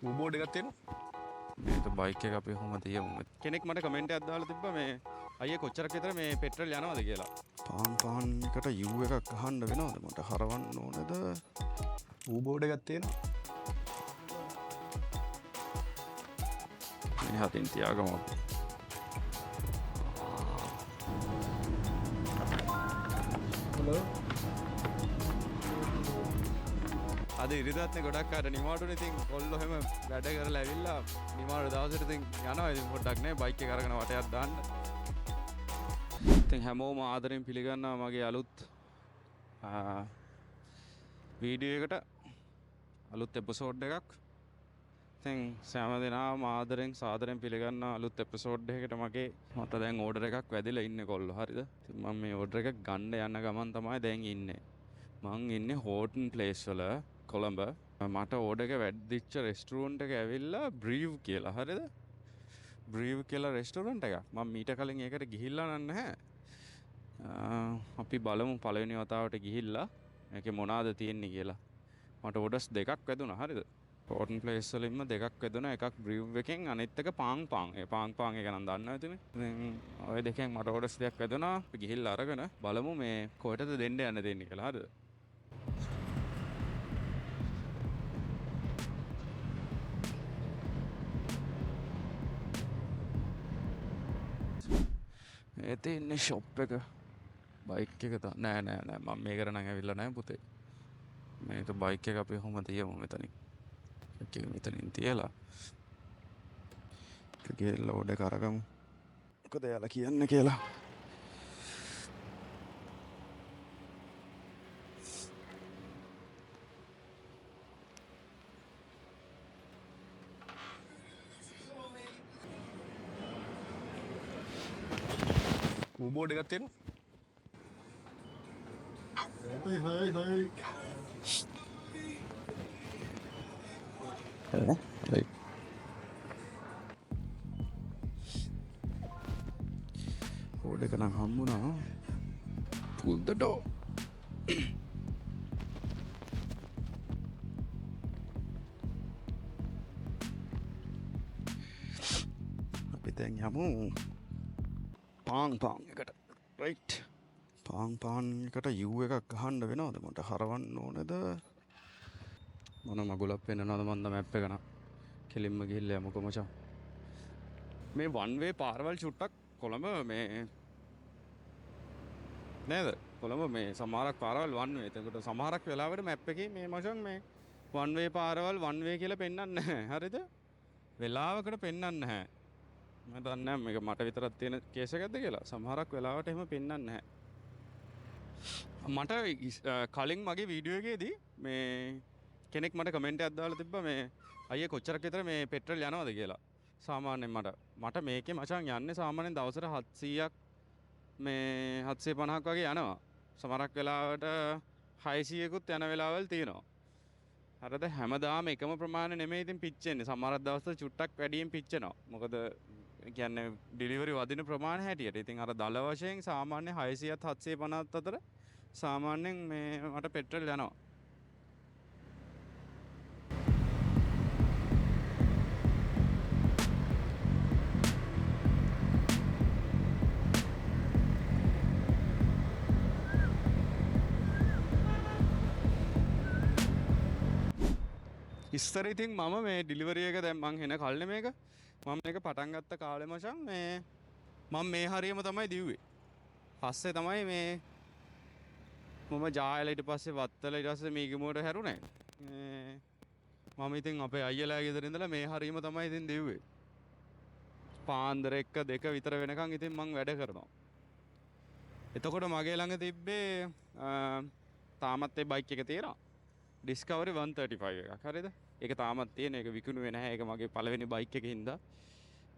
Board එකක් තියෙනවා. මේක බයික් එක අපි කොහොමද තියමු? කෙනෙක් මට කමෙන්ට් එකක් දාලා තිබ්බා මේ අයියේ කොච්චරක් විතර මේ පෙට්‍රල් යනවද කියලා. පාන් එකට U එකක් ගහන්න වෙනවද? මට හරවන්න ඕනේද? බෝඩ් එකක් තියෙනවා. මේ හතින් තියාගමු. හලෝ. අද ඉරිදාත්නේ ගොඩක් අර නිමාඩුනේ ඉතින් කොල්ලෝ හැම වැඩ කරලා ඇවිල්ලා නිමාඩු දවසට ඉතින් යනවා ඉතින් පොඩ්ඩක් නේ බයික් එක අරගෙන වටයක් දාන්න. ඉතින් හැමෝම ආදරෙන් පිළිගන්නවා මගේ අලුත් වීඩියෝ එකට අලුත් එපිසෝඩ් එකක්. ඉතින් සෑම දිනම ආදරෙන් සාදරෙන් පිළිගන්න අලුත් එපිසෝඩ් එකකට මගේ මට දැන් ඕඩර් එකක් වැදිලා ඉන්නේ කොල්ලෝ හරිද? ඉතින් මම මේ ඕඩර් එක ගන්න යන ගමන් තමයි දැන් ඉන්නේ. මං ඉන්නේ හෝටන් ප්ලේස් වල කොළඹ. මට ඕඩර් එක වැදිච්ච රෙස්ටුරන්ට් එක ඇවිල්ලා බ්‍රීව් කියලා හරිද? බ්‍රීව් කියලා රෙස්ටුරන්ට් එකක්. මම මීට කලින් ඒකට ගිහිල්ලා නැහැ. අපි බලමු පළවෙනි වතාවට ගිහිල්ලා මේකේ මොනවාද තියෙන්නේ කියලා. මට ඕඩර්ස් දෙකක් වැදුනා හරිද? හෝටන් ප්ලේස් වලින්ම දෙකක් වැදුනා. එකක් බ්‍රීව් එකෙන් අනිත් එක පාන්. ඒ පාන් එක නම් දන්නවා ඇතිනේ. ඉතින් ඔය දෙකෙන් මට ඕඩර්ස් දෙකක් වැදුනා. අපි ගිහිල්ලා අරගෙන බලමු මේ කොහෙටද දෙන්න යන්න දෙන්නේ කියලා හරිද? ඒ තියෙන්නේ ෂොප් එක බයික් එක නෑ මම මේකට නම් ඇවිල්ලා නෑ පුතේ. මේක බයික් එක අපි කොහොම තියමු මෙතනින්. එක මෙතනින් තියලා ගිහලා ඕඩර් කරගමු. මොකද එයාලා කියන්නේ කියලා. බෝඩ් එකක් තියෙනවා. Right. ඕඩර් එක නම් හම්බුණා. Pull the door. අපි දැන් යමු පාන් එකට. රයිට්. පාන් එකට U එකක් ගහන්න වෙනවද? මට හරවන්න ඕනේද? මොන මගුලක් පෙන්නනවද මන්ද මැප් එක නා. කෙලින්ම ගිහිල්ලා යමුකෝ මචං. මේ වන් වේ පාරවල් චුට්ටක් කොළඹ මේ නේද? කොළඹ මේ සමහරක් පාරවල් වන් වේ. එතකොට සමහරක් වෙලාවට මැප් එකේ මේ මචං මේ වන් වේ පාරවල් වන් වේ කියලා පෙන්වන්නේ නැහැ. හරිද? වෙලාවකට පෙන්වන්නේ නැහැ. මම දන්නේ නැහැ මේක මට විතරක් තියෙන කේස් එකක්ද කියලා. සමහරක් වෙලාවට එහෙම පෙන්වන්නේ නැහැ. මට කලින් මගේ වීඩියෝ එකේදී මේ කෙනෙක් මට කමෙන්ට් එකක් දාලා තිබ්බා මේ අයියේ කොච්චරක් විතර මේ පෙට්‍රල් යනවද කියලා. සාමාන්‍යයෙන් මට මේකේ මචං යන්නේ සාමාන්‍යයෙන් දවසට 700ක් මේ 750ක් වගේ යනවා. සමහරක් වෙලාවට 600කුත් යන වෙලාවල් තියෙනවා. හරිද? හැමදාම එකම ප්‍රමාණය නෙමෙයි ඉතින් පිච්චෙන්නේ. සමහර දවස්වල චුට්ටක් වැඩියෙන් පිච්චෙනවා. මොකද කියන්නේ ඩිලිවරි වදින ප්‍රමාණය හැටියට. ඉතින් අර දල වශයෙන් සාමාන්‍ය 600ත් 750ත් අතර සාමාන්‍යයෙන් මේ මට පෙට්‍රල් යනවා. ඉස්සර ඉතින් මම මේ ඩිලිවරි එක දැන් මං එන කල්නේ මේක මම මේක පටන් ගත්ත කාලේ මචං මේ මම මේ හරියම තමයි දිව්වේ. පස්සේ තමයි මේ මම ජායලා ඊට පස්සේ වත්තල ඊට පස්සේ මීගමුවට හැරුණේ. මම ඉතින් අපේ අයියලා ගෙදර ඉඳලා මේ හරියම තමයි ඉතින් දිව්වේ. පාන්දර 1 2 විතර වෙනකන් ඉතින් මං වැඩ කරනවා. එතකොට මගේ ළඟ තිබ්බේ තාමත් ඒ බයික් එක තියෙනවා. Discovery 135 එකක්. හරිද? ඒක තාමත් තියෙන. ඒක විකුණුවේ නැහැ. ඒක මගේ පළවෙනි බයික් එකේ හින්දා.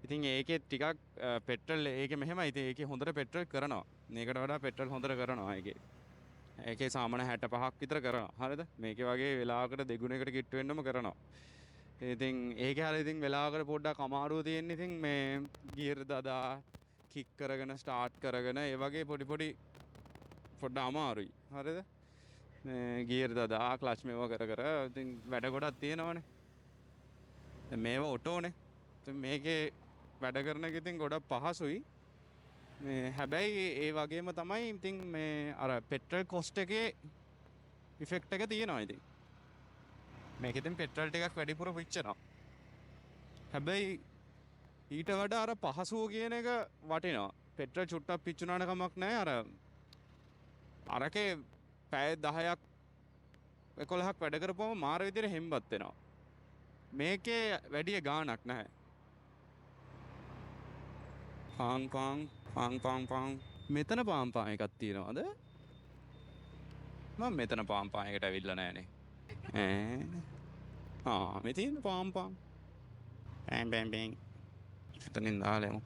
ඉතින් ඒකේ ටිකක් පෙට්‍රල් ඒකේ මෙහෙමයි. ඉතින් ඒකේ හොඳට පෙට්‍රල් කරනවා. මේකට වඩා පෙට්‍රල් හොඳට කරනවා ඒකේ. ඒකේ සාමාන්‍ය 65ක් විතර කරනවා. හරිද? මේකේ වගේ වෙලාවකට දෙගුණයකට කිට්ටු වෙන්නම කරනවා. ඉතින් ඒකේ හරිය ඉතින් වෙලාවකට පොඩ්ඩක් අමාරුව තියෙන ඉතින් මේ ගියර් දදා කික් කරගෙන ස්ටාර්ට් කරගෙන ඒ වගේ පොඩි පොඩ්ඩ අමාරුයි. හරිද? ගියර් දදා ක්ලච් මේවා කර ඉතින් වැඩ ගොඩක් තියෙනවනේ. මේවා ඔටෝනේ. ඉතින් මේකේ වැඩ කරන එක ඉතින් ගොඩක් පහසුයි. මේ හැබැයි ඒ වගේම තමයි ඉතින් මේ අර පෙට්‍රල් කොස්ට් එකේ ඉෆෙක්ට් එක තියෙනවා ඉතින්. මේක ඉතින් පෙට්‍රල් ටිකක් වැඩිපුර පිච්චෙනවා. හැබැයි ඊට වඩා අර පහසුව කියන එක වටිනවා. පෙට්‍රල් චුට්ටක් පිච්චුනාට කමක් නැහැ. අරකේ පැය 10ක් 11ක් වැඩ කරපුවම මාර විදිහට හෙම්බත් වෙනවා. මේකේ වැඩි ගාණක් නැහැ. පාං මෙතන පාං එකක් තියෙනවද? මම මෙතන පාං එකට ඇවිල්ලා නැහනේ. මේ තියෙන පාං බෑන් එතනින් දාලෙමු.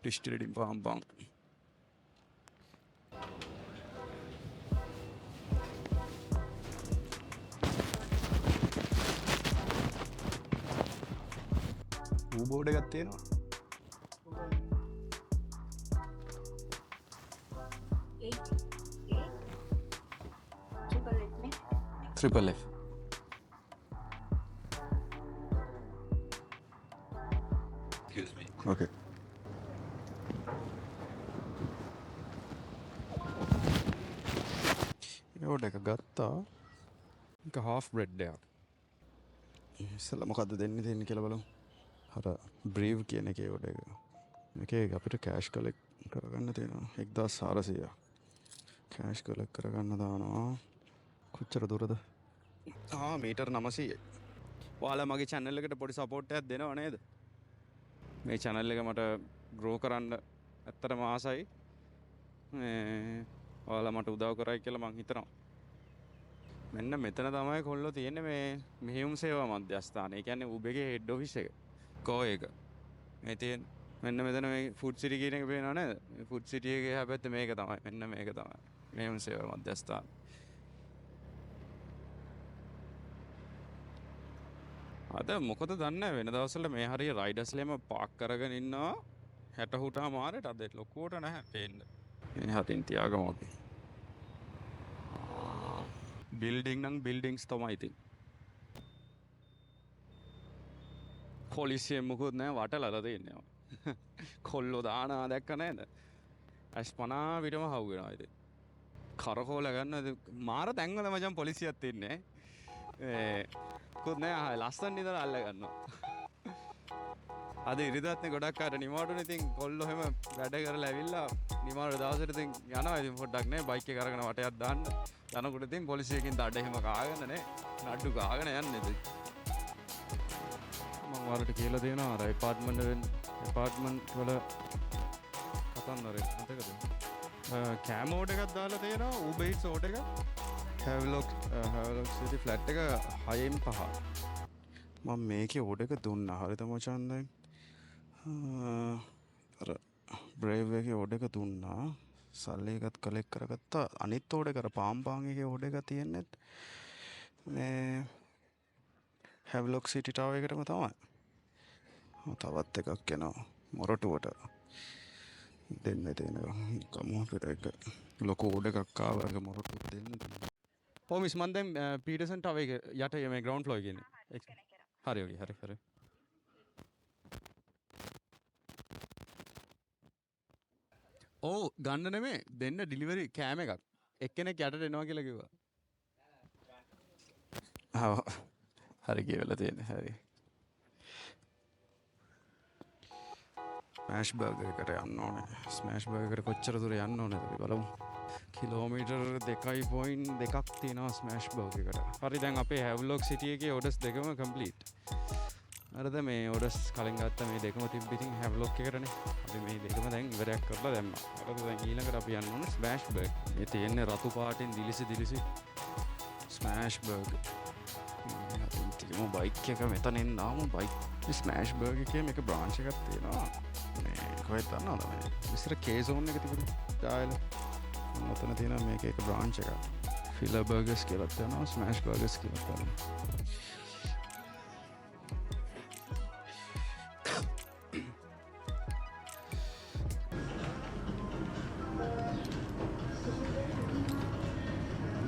ඩිස්ටිලඩින් පාං බෝඩ් එකක් තියෙනවා. Triple F. Excuse me. Okay. ඒකට එක ගත්තා. එක half bread එකක්. ඉස්සෙල්ලා මොකද්ද දෙන්නේ කියලා බලමු. අර බ්‍රීව් කියන එකේ උඩ එක. මේකේ අපිට කෑෂ් කලෙක්ට් කරගන්න තියෙනවා 1400. කෑෂ් කලෙක්ට් කරගන්න දානවා. කොච්චර දුරද? මීටර් 900යි. ඔයාලා මගේ channel එකට පොඩි support එකක් දෙනව නේද? මේ channel එක මට grow කරන්න ඇත්තටම ආසයි. ඔයාලා මට උදව් කරයි කියලා මං හිතනවා. මෙන්න මෙතන තමයි කොල්ලෝ තියෙන්නේ මේ මෙහෙයුම් සේවා මධ්‍යස්ථානය. ඒ කියන්නේ උබේගේ head office එක. කෝ එක. මේ තියෙන මෙන්න මෙතන මේ ෆුඩ් සිටි කියන එක පේනව නේද? මේ ෆුඩ් සිටි එකේ හැබැයි මේක තමයි. මෙන්න මේක තමයි. මෙහෙයුම් සේවා මධ්‍යස්ථානය. අද මොකද දන්නේ වෙන දවස්වල මේ හරිය රයිඩර්ස්ලෙම පාක් කරගෙන ඉන්නවා 60 හුටා මාරේට අද ලොකුවට නැහැ පේන්න. මේ හතින් තියාගමු අපි. බිල්ඩින් නම් බිල්ඩින්ග්ස් තමයි ඉතින්. පොලිසියෙන් මොකුත් නැහැ වටලලා තියෙනවා. කොල්ලෝ දානවා දැක්ක නේද? ඇස් 50 පිටම හවු වෙනවා ඉතින්. කරකෝල ගන්න මාර තැන්වල මචං පොලිසියක් තින්නේ. කොත් නෑ ලස්සන ඉඳලා අල්ල ගන්නවා. අද ඉරිදාත්නේ ගොඩක් අර නිමාඩුනේ ඉතින් කොල්ලෝ හැම වැඩ කරලා ඇවිල්ලා නිමාඩු දවසට ඉතින් යනවා ඉතින් පොඩ්ඩක් නේ බයික් එක අරගෙන වටයක් දාන්න. යනකොට ඉතින් පොලිසියකින් දඩ එහෙම කාගෙන නේ නඩු කාගෙන යන්නේ ඉතින්. මම වලට කියලා දෙනවා අර එපාර්ට්මන්ට් වල කතන්දරේ මතකද? කෑමෝඩ් එකක් දාලා තියෙනවා Uber Eats ඕඩර් එකක්. Havelock City flat එක 6න් 5. මම මේකේ ඕඩර් එක දුන්නා. හරිද මචන් දැන්? අර බ්‍රේව් එකේ ඕඩර් එක දුන්නා. සල්ලි එකත් කලෙක්ට් කරගත්තා. අනිත් ඕඩර් එක අර පාම් එකේ ඕඩර් එක තියෙන්නේ මේ Havelock City Tower එකටම තමයි. තවත් එකක් එනවා මොරටුවට. දෙන්න තියෙන කමුවට එක ලොකු ඕඩර් එකක් ආවා ඒක මොරටුවට දෙන්න. මිස් මන් දැන් පීටර්සන් ටවර් එක යට මේ ග්‍රවුන්ඩ් ෆ්ලෝර් එකේ ඉන්නේ. හරි ඔකේ හරි. ඕ ගන්න නෙමෙයි දෙන්න ඩිලිවරි කෑම එකක්. එක්කෙනෙක් යටට එනවා කියලා කිව්වා. හරි කියලා තියෙන්නේ හරි. ස්මෑෂ් බර්ගර් එකට යන්න ඕනේ. ස්මෑෂ් බර්ගර් එකට කොච්චර දුර යන්න ඕනේද අපි බලමු. කිලෝමීටර් 2.2ක් තියෙනවා ස්මෑෂ් බර්ගර් එකට. හරි දැන් අපේ හැව්ලොක් සිටි එකේ ඕඩර්ස් දෙකම කම්ප්ලීට්. හරිද මේ ඕඩර්ස් කලින් ගත්ත මේ දෙකම තිබ්බ ඉතින් හැව්ලොක් එකටනේ. අපි මේ දෙකම දැන් ඉවරයක් කරලා දැම්මා. හරිද දැන් ඊළඟට අපි යන්න ඕනේ ස්මෑෂ් බර්ගර්. මේ තියෙන්නේ රතු පාටින් දිලිසි ස්මෑෂ් බර්ගර්. තියමු බයික් එක මෙතනින් දාමු බයික් ස්මෑෂ් බර්ගර් එකේ මේක බ්‍රාන්ච් එකක් තියෙනවා. මේ කොහෙද දන්නවද මේ ඉස්සර කේ සෝන් එක තිබුණේ ඩායල. ඔතන තියෙනවා මේක එක බ්‍රාන්ච් එකක්. ෆිලර් බර්ගර්ස් කියලා තියෙනවා ස්මෑෂ් බර්ගර්ස් කියලා තියෙනවා.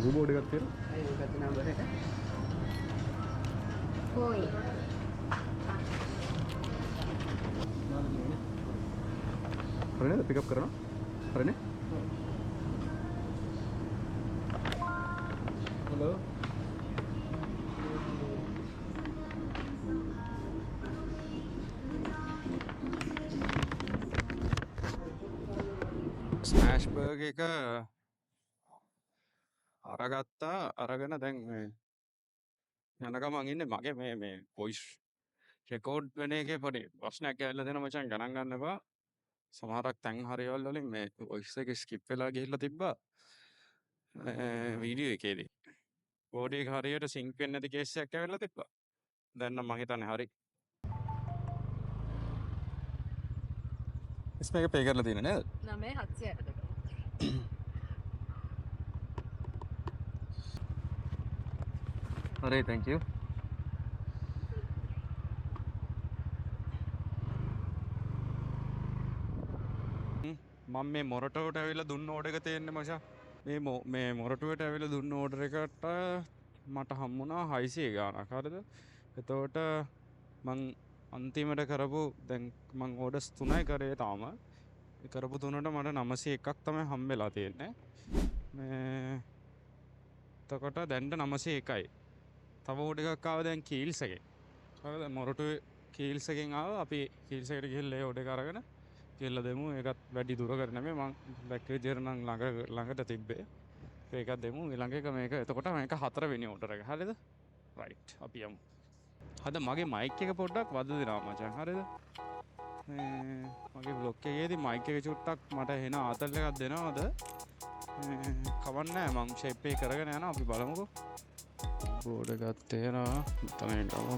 ඌ බෝඩ් එකක් තියෙනවා. අය ඔකට නම්බර එක. Oi. හරි නේද? පිකප් කරනවා. හරිනේ? හලෝ. ස්මෑෂ් බර්ගර් එක අරගත්තා. අරගෙන දැන් මේ යන ගමන් ඉන්නේ මගේ මේ වොයිස් රෙකෝඩ් වෙන එකේ පොඩි ප්‍රශ්නයක් ඇවිල්ලා දෙනවා මචං ගණන් ගන්න එපා. සමහරක් තැන් හරියවල් වලින් මේ වොයිස් එක ස්කිප් වෙලා ගිහිල්ලා තිබ්බා. වීඩියෝ එකේදී. බෝඩි එක හරියට සින්ක් වෙන්නේ නැති කේස් එකක් ඇවිල්ලා තිබ්බා. දැන් නම් මං හිතන්නේ හරි. මේක පේ කරලා තියෙන නේද? 9700කට. හරි thank you. මම මේ මොරටුවට ඇවිල්ලා දුන්න ඕඩර් එක තියෙන්නේ මචං. මේ මොරටුවට ඇවිල්ලා දුන්න ඕඩර් එකට මට හම්බුණා 600 ගාණක්. හරිද? එතකොට මං අන්තිමට කරපු දැන් මං ඕඩර්ස් 3යි කරේ තාම. ඒ කරපු තුනට මට 901ක් තමයි හම්බෙලා තියෙන්නේ. මේ එතකොට දැන්ට 901යි. තව ඕඩර් එකක් ආවා දැන් කීල්ස් එකෙන්. හරිද? මොරටුවේ කීල්ස් එකෙන් ආවා. අපි කීල්ස් එකට ගිහිල්ලා ඒ ඕඩර් එක අරගෙන කියලා දෙමු. ඒකත් වැඩි දුරකට නෙමෙයි මං දැක්ක විදියට නම් ළඟට තිබ්බේ. ඒකත් දෙමු. ඊළඟ එක මේක. එතකොට මේක 4 වෙනි ඕඩර් එක. හරිද? රයිට්. අපි යමු. හද මගේ මයික් එක පොඩ්ඩක් වද දෙනවා මචං. හරිද? මගේ බ්ලොග් එකේදී මයික් එක චුට්ටක් මට එන ආතල් එකක් දෙනවද? කවන්නේ නැහැ. මං ෂේප් එක කරගෙන යනවා. අපි බලමුකෝ. බෝඩ් එකක් තේනවා. තමයි ගමු.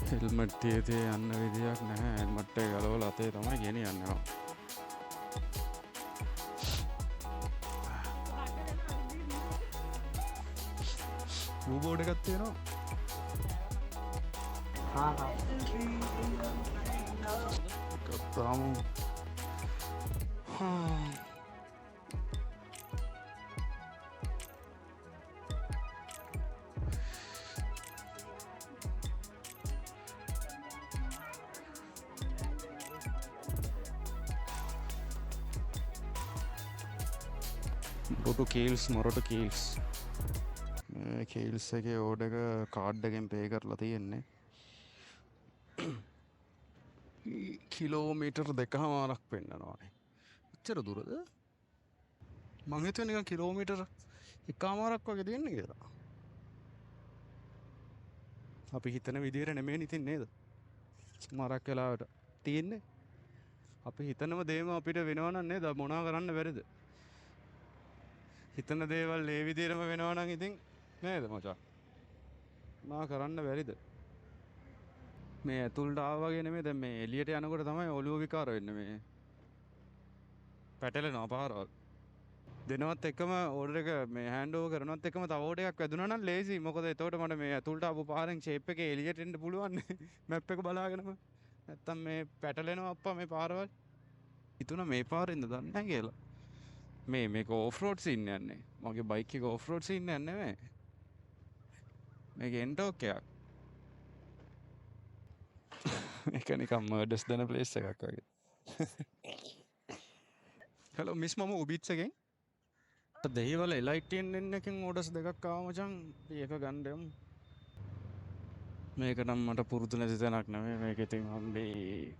හෙල්මට් තියතේ යන්න විදියක් නැහැ. හෙල්මට් එක ගලවලා අතේ තමයි ගෙනියන්නේ. ඌ බෝඩ් එකක් තියෙනවා. ගත්තාම මොරටු කීල්ස් කීල්ස් එකේ ඕඩර් එක කාඩ් එකෙන් පේ කරලා තියෙන්නේ. කිලෝමීටර් 2.5ක් පෙන්නනවානේ. එච්චර දුරද? මං හිතුවේ නිකන් කිලෝමීටර් 1.5ක් වගේ දෙන්නේ කියලා. අපි හිතන විදිහට නෙමෙයි ඉතින් නේද? සමහරක් වෙලාවට තියෙන්නේ. අපි හිතනම දේම අපිට වෙනවා නම් නේද? මොනවා කරන්න බැරිද? හිතන දේවල් ඒ විදිහටම වෙනවා නම් ඉතින් නේද මචං? මොනවා කරන්න බැරිද? මේ ඇතුළට ආවා වගේ නෙමෙයි දැන් මේ එළියට යනකොට තමයි ඔළුව විකාර වෙන්නේ මේ. පැටලෙනවා පාරවල්. දෙනවත් එක්කම ඕඩර් එක මේ හෑන්ඩ් ඕවර් කරනවත් එක්කම තව ඕඩර් එකක් වැදුනා නම් ලේසි. මොකද එතකොට මට මේ ඇතුළට ආපු පාරෙන් ෂේප් එකේ එළියට එන්න පුළුවන් නේ. මැප් එක බලාගෙනම. නැත්තම් මේ පැටලෙනවා අප්පා මේ පාරවල්. හිතුණා මේ පාරෙන්ද දන්නේ නැහැ කියලා. මේක ඕෆ් රෝඩ් සීන් යන්නේ. මගේ බයික් එක ඕෆ් රෝඩ් සීන් යන්නේ නෙමෙයි. මේක එන්ටෝක් එකක්. මේක නිකන් මර්ඩර්ස් දෙන ප්ලේස් එකක් වගේ. හලෝ මිස් මම උබිට්ස් එකෙන් දෙහිවල එලයිට්ටෙන් එකෙන් ඕඩර්ස් දෙකක් ආවා මචං. ඒක ගන්න යමු. මේක නම් මට පුරුදු නැති තැනක් නෙමෙයි. මේක ඉතින් හම්බේ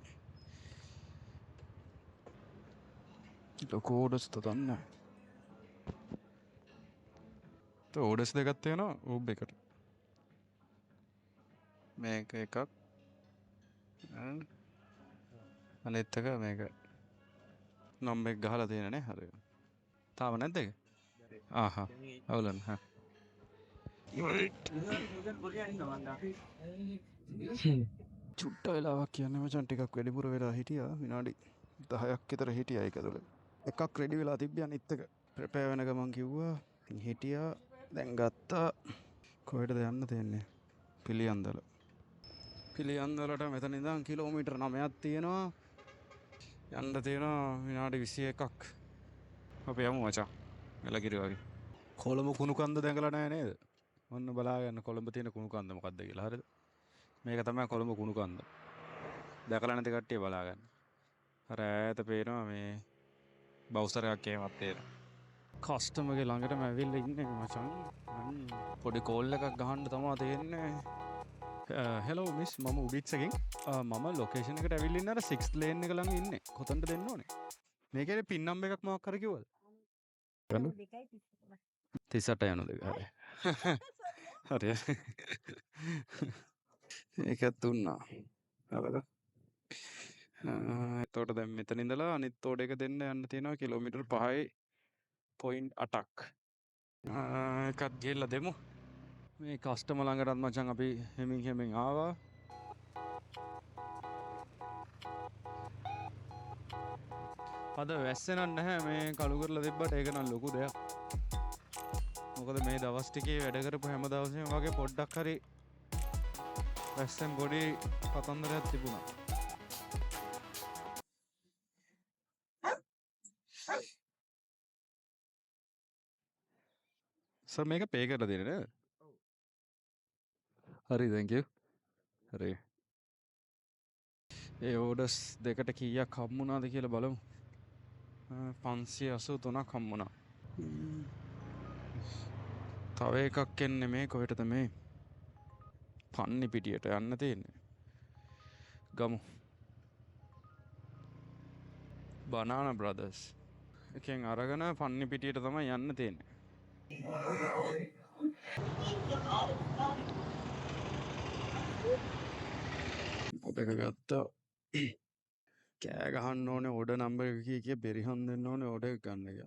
ලොකු ඕඩර්ස් තදන්න. ඕඩර්ස් දෙකක් තියෙනවා ඌබ් එකට. මේක එකක් අනිත් එක මේක නම් එක ගහලා තියෙනනේ. හරි. තාම නැද්ද ඒක? ආහා. අවුලන් හා. චුට්ට වෙලාවක් කියන්නේ මචං ටිකක් වැඩිපුර වෙලා හිටියා. විනාඩි 10ක් විතර හිටියා ඒක ඇතුළේ. එකක් රෙඩි වෙලා තිබ්බේ අනිත් එක ප්‍රෙපෙයාර් වෙන ගමන් කිව්වා. හිටියා. දැන් ගත්තා. කොහෙටද යන්න තියෙන්නේ? පිළියන්දල. පිළියන්දලට මෙතන ඉඳන් කිලෝමීටර් 9ක් තියෙනවා. යන්න තියෙනවා විනාඩි 21ක්. අපි යමු මචං. එළකිරි වගේ. කොළඹ කුණු කන්ද දැකලා නැහැ නේද? ඔන්න බලාගන්න කොළඹ තියෙන කුණු කන්ද මොකක්ද කියලා. හරිද? මේක තමයි කොළඹ කුණු කන්ද. දැකලා නැති කට්ටිය බලාගන්න. අර ඈත පේනවා මේ බවුසරයක් එහෙමත් තියෙනවා. කස්ටමර්ගේ ළඟටම ඇවිල්ලා ඉන්නේ මචං. පොඩි කෝල් එකක් ගහන්න තමයි තියෙන්නේ. හෙලෝ මිස් මම උබිට්ස් එකෙන් මම ලොකේෂන් එකට ඇවිල්ලා ඉන්නේ අර 6th ලේන් එක ළඟ ඉන්නේ. කොතනද දෙන්න ඕනේ? මේකේ පින් නම්බර් එකක් මොකක් කර කිව්වද? 38 යනු දෙක. හරි. හරි. ඒකත් දුන්නා. හරිද? එතකොට දැන් මෙතන ඉඳලා අනිත් ඕඩ එක දෙන්න යන්න තියෙනවා කිලෝමීටර් 5.8ක්. එකත් ගිහලා දෙමු. මේ කස්ටමර් ළඟටත් මචං අපි හෙමින් ආවා. අද වැස්සෙනක් නැහැ මේ කළු කරලා තිබ්බට ඒක නම් ලොකු දෙයක්. මොකද මේ දවස් ටිකේ වැඩ කරපු හැම දවසෙම වගේ පොඩ්ඩක් හරි වැස්සෙන් පොඩි කතන්දරයක් තිබුණා. සර් මේක පේ කරලා දෙන්න නේද? හරි thank you. හරි. ඒ ඕඩර්ස් දෙකට කීයක් හම්බුණාද කියලා බලමු. 583ක් හම්බුණා. තව එකක් එන්නේ මේ කොහෙටද මේ? පන්නි පිටියට යන්න තියෙන්නේ. ගමු. Banana brothers. එකෙන් අරගෙන පන්නි පිටියට තමයි යන්න තියෙන්නේ. ඔබ එක ගත්තා. කෑ ගහන්න ඕනේ ඕඩර් නම්බර් එක කිය බෙරිහන් දෙන්න ඕනේ ඕඩර් එක ගන්න එක.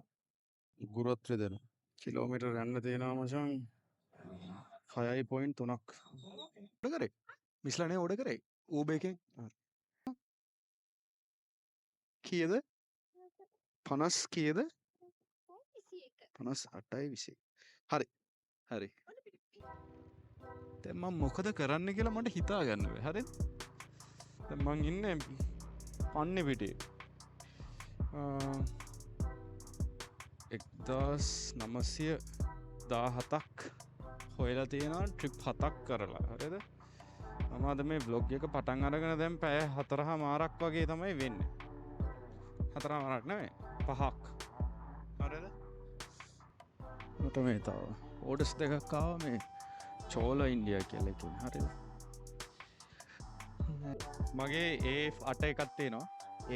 ගුරුත්‍රය දෙන. කිලෝමීටර් යන්න තියෙනවා මචං 6.3ක්. ඕඩර් කරේ. මිස්ලානේ ඕඩර් කරේ. ඌබර් එකෙන්. කීයද? 50 කීයද? 58.20. හරි. හරි. දැන් මම මොකද කරන්න කියලා මට හිතා ගන්න බැහැ. හරිද? දැන් මං ඉන්නේ පන්නේ පිටේ. 1917ක් හොයලා තියෙනවා ට්‍රිප් 7ක් කරලා. හරිද? මම අද මේ බ්ලොග් එක පටන් අරගෙන දැන් පැය 4:00මාරක් වගේ තමයි වෙන්නේ. 4:00මාරක් නෙමෙයි 5ක්. හරිද? මට මේ තව ඕඩර්ස් දෙකක් ආවා මේ චෝලා ඉන්දියා කියලා එකෙන්. හරිද? මගේ AF8 එකක් තියෙනවා.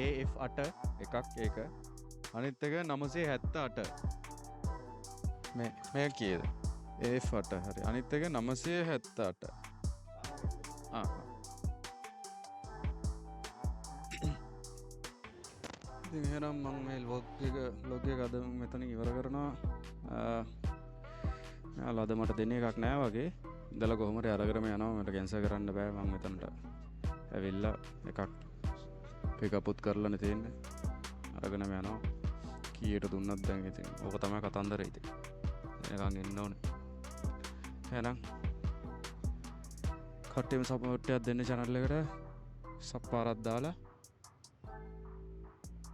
AF8 එකක් ඒක. අනිත් එක 978. මේ කීයද? AF8 හරි. අනිත් එක 978. ඉතින් එහෙනම් මම මේ vlog එක අද මෙතන ඉවර කරනවා. යාළුවා අද මට දෙන එකක් නෑ වගේ. ඉඳලා කොහොම හරි අරගෙනම යනවා. මට කැන්සල් කරන්න බෑ. මම මෙතනට ඇවිල්ලා එකක් පිකප්පුත් කරලානේ තියෙන්නේ. අරගෙනම යනවා. කීයට දුන්නත් දැන් ඉතින් ඕක තමයි කතන්දරේ ඉතින්. එනකන් එන්න ඕනේ. එහෙනම් කට්ටියම සපෝට් එකක් දෙන්න channel එකට සප්පාරක් දාලා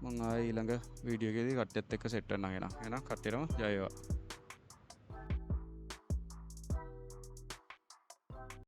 මම ආයේ ඊළඟ වීඩියෝ එකේදී කට්ටියත් එක්ක සෙට් වෙනවා. එහෙනම් කට්ටියටම ජය වේවා.